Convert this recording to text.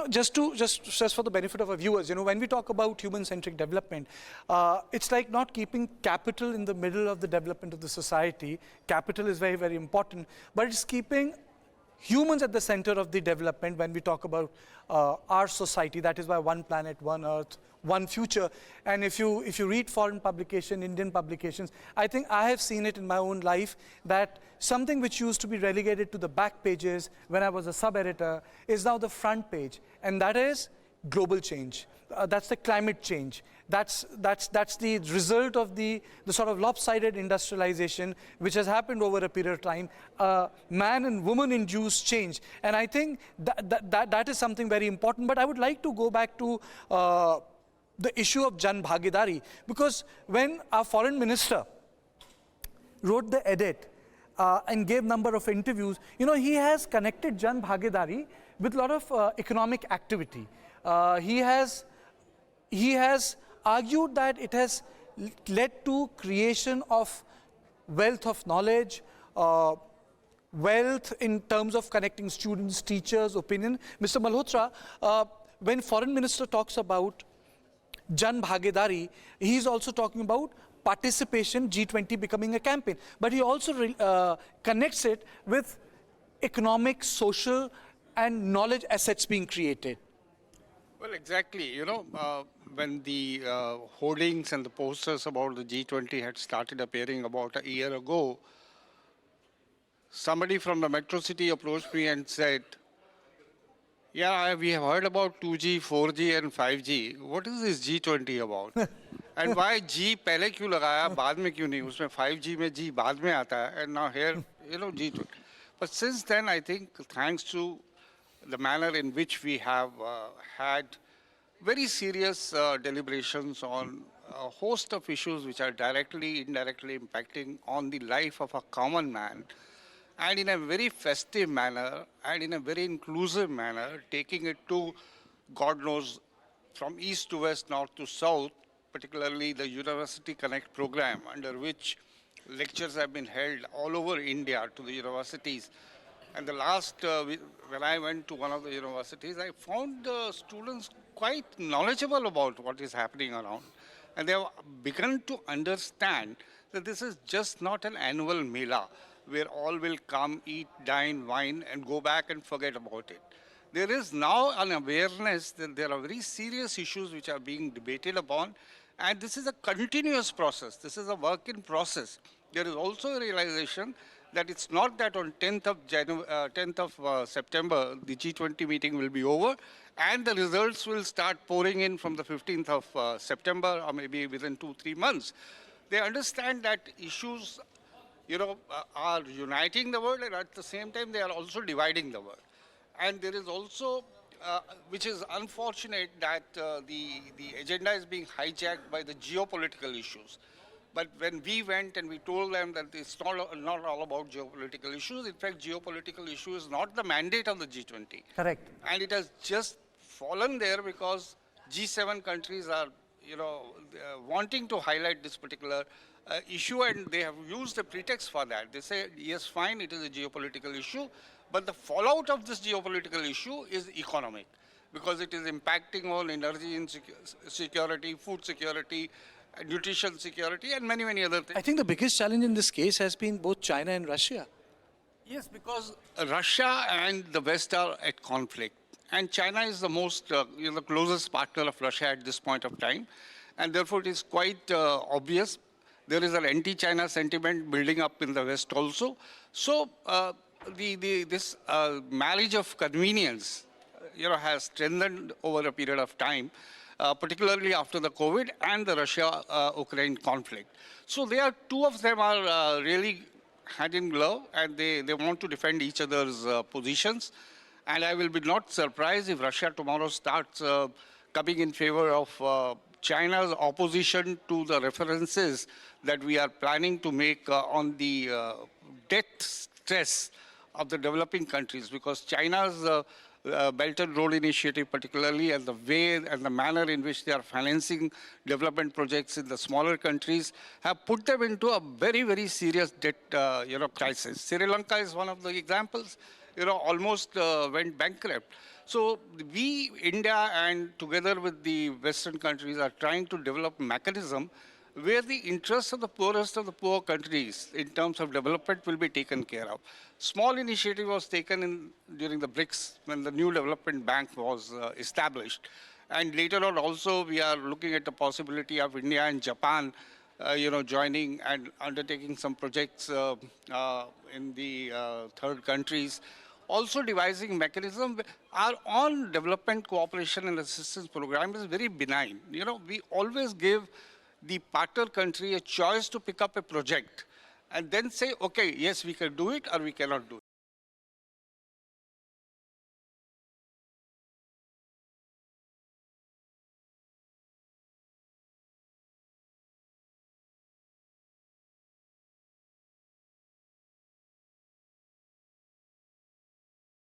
Just for the benefit of our viewers, when we talk about human-centric development, it's like not keeping capital in the middle of the development of the society. Capital is very, very important, but it's keeping humans at the center of the development when we talk about our society. That is why one planet, one earth, one future. And if you read foreign publication, Indian publications, I think I have seen it in my own life that something which used to be relegated to the back pages when I was a sub-editor is now the front page, and that is global change. That's the climate change. That's the result of the sort of lopsided industrialization which has happened over a period of time. Man and woman induced change, and I think that is something very important. But I would like to go back to the issue of Jan Bhagidari, because when our foreign minister wrote the edit and gave number of interviews, he has connected Jan Bhagidari with a lot of economic activity. He has argued that it has led to creation of wealth of knowledge, wealth in terms of connecting students, teachers, opinion. Mr. Malhotra, when foreign minister talks about Jan Bhagidari, he is also talking about participation, G-20 becoming a campaign. But he also connects it with economic, social, and knowledge assets being created. Well, exactly. When the hoardings and the posters about the G20 had started appearing about a year ago, somebody from the metro city approached me and said, yeah, we have heard about 2G, 4G and 5G. What is this G20 about? And why G पहले क्यों लगाया, बाद में क्यों नहीं? उसमें 5G में G बाद में आता है, and now here, G20. But since then, I think, thanks to the manner in which we have had very serious deliberations on a host of issues which are directly, indirectly impacting on the life of a common man, and in a very festive manner and in a very inclusive manner, taking it to, God knows, from east to west, north to south, particularly the University Connect program, under which lectures have been held all over India to the universities. And the last, when I went to one of the universities, I found students quite knowledgeable about what is happening around. And they have begun to understand that this is just not an annual mela where all will come, eat, dine, wine, and go back and forget about it. There is now an awareness that there are very serious issues which are being debated upon, and this is a continuous process. This is a work in process. There is also a realization that it's not that on 10th of September, the G20 meeting will be over, and the results will start pouring in from the 15th of September, or maybe within 2-3 months. They understand that issues, are uniting the world, and at the same time, they are also dividing the world. And there is also, which is unfortunate, that the agenda is being hijacked by the geopolitical issues. But when we went and we told them that it's not all about geopolitical issues, in fact, geopolitical issue is not the mandate of the G20. Correct. And it has just fallen there because G7 countries are, wanting to highlight this particular issue, and they have used a pretext for that. They say, yes, fine, it is a geopolitical issue, but the fallout of this geopolitical issue is economic, because it is impacting on energy security, food security, nutrition security, and many, many other things. I think the biggest challenge in this case has been both China and Russia. Yes, because Russia and the West are at conflict. And China is the most, the closest partner of Russia at this point of time. And therefore, it is quite obvious. There is an anti-China sentiment building up in the West also. So this marriage of convenience, has strengthened over a period of time, particularly after the COVID and the Russia-Ukraine conflict. So two of them are really hand in glove, and they want to defend each other's positions. And I will be not surprised if Russia tomorrow starts coming in favor of China's opposition to the references that we are planning to make on the debt stress of the developing countries, because China's Belt and Road Initiative particularly, and the way and the manner in which they are financing development projects in the smaller countries have put them into a very, very serious debt crisis. Sri Lanka is one of the examples. almost went bankrupt. So we, India, and together with the Western countries, are trying to develop mechanism where the interests of the poorest of the poor countries in terms of development will be taken care of. Small initiative was taken during the BRICS when the new development bank was established. And later on also we are looking at the possibility of India and Japan joining and undertaking some projects in the third countries. Also devising mechanism. Our own development cooperation and assistance program is very benign. We always give the partner country a choice to pick up a project and then say, okay, yes, we can do it or we cannot do